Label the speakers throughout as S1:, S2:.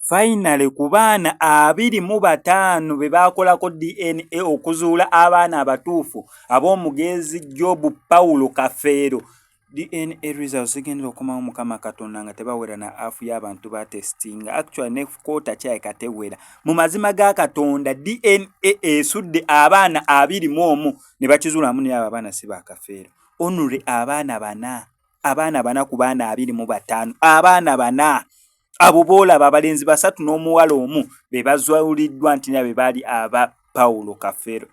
S1: finally ku baana 25 be baakolako DNA okuzuula abaana abatuufu ab'omugezi Job Paulo Kafeero. DNA results zigenda okumawo Mukama Katonda nga tebawera na afu y'abantu ba testinga. Actually ne kota kyayika tewera. Mu mazima ga Katonda DNA esudde abaana 21 ne bakizuulamu ne abaana si ba Kafeero. Onure abaana bana ku baana 25 abaana bana abo boolaba abalenzi 3 n'omuwala omu be bazuuliddwa nti nabe baali aba Paulo Kafeero.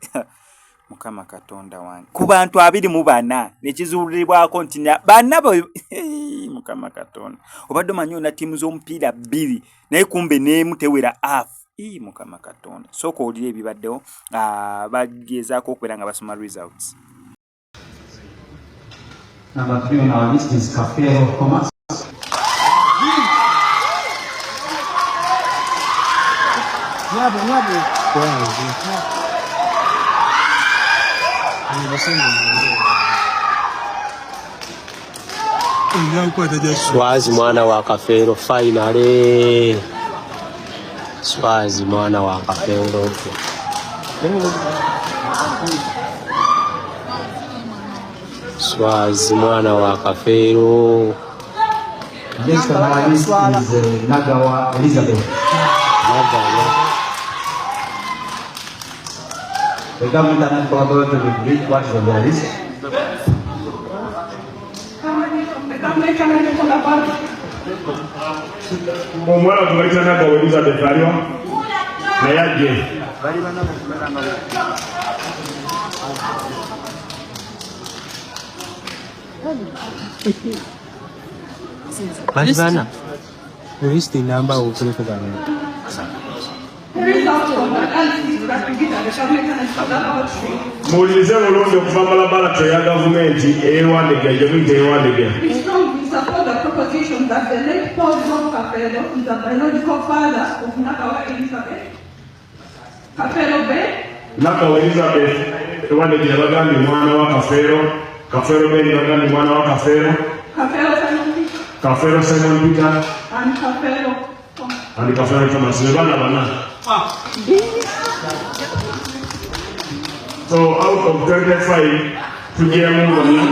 S1: Mukama Katonda wange ku bantu 24 nekizuulibwako nti bana Mukama Katonda obadde omanyi na ttiimu z'omupiira 2 naye kumbe n'emu tewera afu. Mukama Katonda sooka olire ebibaddewo bagezaako okubeera nga basoma results.
S2: Number 3 on our list is Kafeero Thomas.
S3: Swazi mwana wa Kafeero finally. Swazi mwana wa Kafeero. Swazi mwana wa Kafeero.
S2: Next on our list is Nagawa Elizabeth. The government and collaborator will read what is on their list.
S4: Omwana tugaita Nagawa Elizabeth aliwa naye ajje.
S3: Bana list number ukuleko bana.
S4: Mulize mulonde okuva balabala ya gavumenti ewandiga ejomite ewandiga.
S5: Support the proposition that the late Paul Kafeero is the biological father of Nagawa Elizabeth. Kafeero Bay.
S4: Nagawa Elizabeth ewandiga bagandi mwana wa Kafeero. Kafeero Bay bagandi mwana wa Kafeero. Kafeero Simon Peter.
S5: And Kafeero
S4: Thomas. So out of 25 tugiye mu bana.